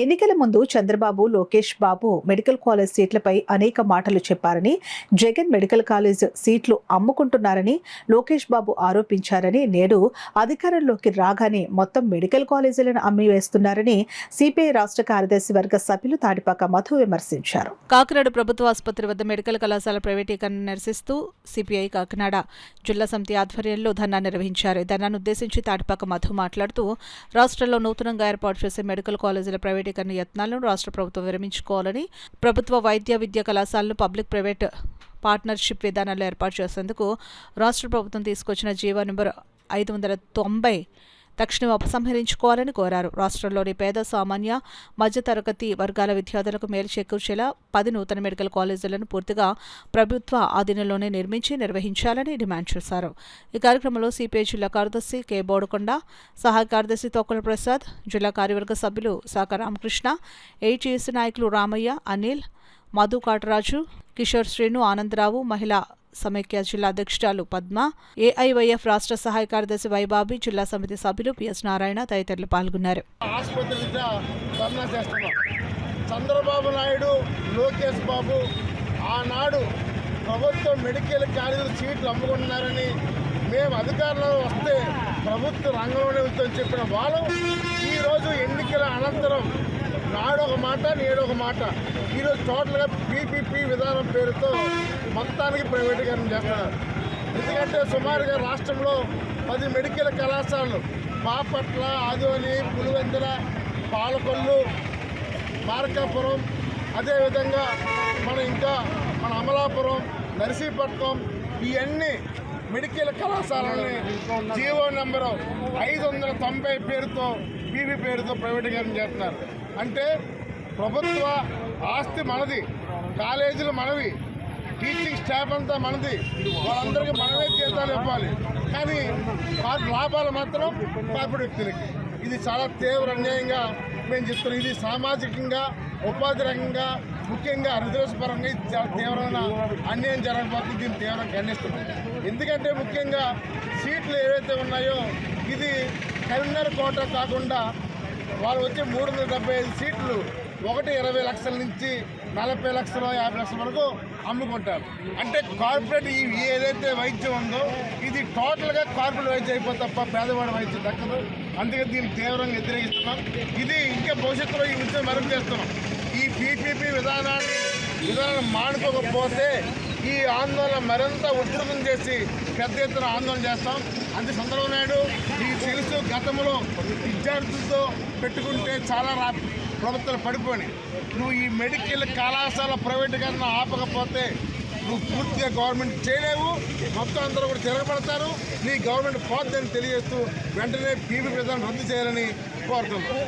ఎన్నికల ముందు Chandrababu, Lokesh Babu medical college సీట్లపై అనేక మాటలు చెప్పారని, జగన్ మెడికల్ కాలేజ్ సీట్లు అమ్ముకుంటున్నారని లోకేష్ బాబు ఆరోపించారని, నేడు అధికారంలోకి రాగానే మొత్తం మెడికల్ కాలేజీలను అమ్మివేస్తున్నారని సిపిఐ రాష్ట్ర కార్యదర్శి వర్గ సభ్యులు తాడిపాక మధు విమర్శించారు. కాకినాడ ప్రభుత్వ ఆసుపత్రి వద్ద మెడికల్ కళాశాల ప్రైవేటీకరణ నిరసిస్తూ సిపిఐ కాకినాడ జిల్లా సమితి ఆధ్వర్యంలో ధర్నా నిర్వహించారు. ధర్నాను ఉద్దేశించి తాడిపాక మధు మాట్లాడుతూ, రాష్ట్రంలో నూతనంగా ఏర్పాటు చేసే మెడికల్ కాలేజీల ప్రైవేటీకరణ యత్నాలను రాష్ట్ర ప్రభుత్వం విరమించుకోవాలని, ప్రభుత్వ వైద్య విద్యా కళాశాలను పబ్లిక్ ప్రైవేట్ పార్ట్నర్షిప్ విధానాలు ఏర్పాటు చేసేందుకు రాష్ట్ర ప్రభుత్వం తీసుకొచ్చిన జీవో నంబర్ 590 తక్షణం ఉపసంహరించుకోవాలని కోరారు. రాష్ట్రంలోని పేద, సామాన్య, మధ్యతరగతి వర్గాల విద్యార్థులకు మేలు చేకూర్చేలా 10 నూతన మెడికల్ కాలేజీలను పూర్తిగా ప్రభుత్వ ఆధీనంలోనే నిర్వహించాలని డిమాండ్ చేశారు. ఈ కార్యక్రమంలో సిపిఐ జిల్లా కార్యదర్శి కె బోడుకొండ, సహాయ కార్యదర్శి తోకల ప్రసాద్, జిల్లా కార్యవర్గ సభ్యులు శాఖ రామకృష్ణ, ఏటీఎస్ నాయకులు రామయ్య, అనిల్, మధు కాటరాజు, కిషోర్ శ్రీను, ఆనందరావు, మహిళా సమైక్య జిల్లా అధ్యక్షురాలు పద్మ, ఏఐవైఎఫ్ రాష్ట్ర సహాయ కార్యదర్శి వైబాబి, జిల్లా సమితి సభ్యులు పిఎస్ నారాయణ తదితరులు పాల్గొన్నారు. చంద్రబాబు నాయుడు, లోకేష్ బాబు ఆనాడు ప్రభుత్వ మెడికల్ కాలేజీల సీట్లు అమ్ముకుంటున్నారని, మేము అధికారంలో వస్తే ప్రభుత్వ రంగంలోనే ఉందని చెప్పిన వాళ్ళు ఈరోజు ఎన్నికల అనంతరం నాడొక మాట, నేడొక మాట, ఈరోజు టోటల్గా పీపీపీ విధానం పేరుతో మొత్తానికి ప్రైవేటీకరణ చేస్తున్నారు. ఎందుకంటే సుమారుగా రాష్ట్రంలో 10 మెడికల్ కళాశాలలు బాపట్ల, ఆదోని, పులివెందుల, పాలకొల్లు, మార్కాపురం, అదేవిధంగా మన అమలాపురం, నర్సీపట్నం, ఇవన్నీ మెడికల్ కళాశాలని జీవో నెంబరు 590 పేరుతో, పీవీ పేరుతో ప్రైవేటీకరణ చేస్తున్నారు. అంటే ప్రభుత్వ ఆస్తి మనది, కాలేజీలు మనవి, టీచింగ్ స్టాఫ్ అంతా మనది, వాళ్ళందరికీ మనమే జీతాలు ఇవ్వాలి. కానీ లాభాలు మాత్రం కార్పొరేట్ వ్యక్తులకి. ఇది చాలా తీవ్ర అన్యాయంగా మేము చెప్తున్నాం. ఇది సామాజికంగా, ఉపాధి రంగంగా, ముఖ్యంగా రిజర్వేషన్ పరంగా చాలా తీవ్రమైన అన్యాయం జరగబోతుంది. దీన్ని తీవ్రంగా ఖండిస్తున్నాం. ఎందుకంటే ముఖ్యంగా సీట్లు ఏవైతే ఉన్నాయో ఇది కరీంనగర్ కోట కాకుండా వాళ్ళు వచ్చే 375 సీట్లు ఒకటి 20 లక్షల నుంచి 40 లక్షలు, 50 లక్షల వరకు అమ్ముకుంటారు. అంటే కార్పొరేట్ ఏదైతే వైద్యం ఉందో ఇది టోటల్గా కార్పొరేట్ వైద్యం అయిపోతే తప్ప పేదవాడి వైద్యం దక్కదు. అందుకే దీన్ని తీవ్రంగా వ్యతిరేకిస్తున్నాం. ఇది ఇంకా భవిష్యత్తులో ఈ విషయం మరుగు చేస్తున్నాం. ఈ పీపీపీ విధానాన్ని మానుకోకపోతే ఈ ఆందోళన మరింత ఉధృతం చేసి పెద్ద ఎత్తున ఆందోళన చేస్తాం. అంతే చంద్రబాబు నాయుడు ఈ తెలుసు, గతంలో విద్యార్థులతో పెట్టుకుంటే చాలా ప్రభుత్వాలు పడిపోయి, నువ్వు ఈ మెడికల్ కళాశాల ప్రైవేటీకరణ ఆపకపోతే నువ్వు పూర్తిగా గవర్నమెంట్ చేయలేవు, మొత్తం అందరూ కూడా తిరగబడతారు, నీ గవర్నమెంట్ పోద్దని తెలియజేస్తూ వెంటనే పీపీ విధానం రద్దు చేయాలని కోరుతున్నాం.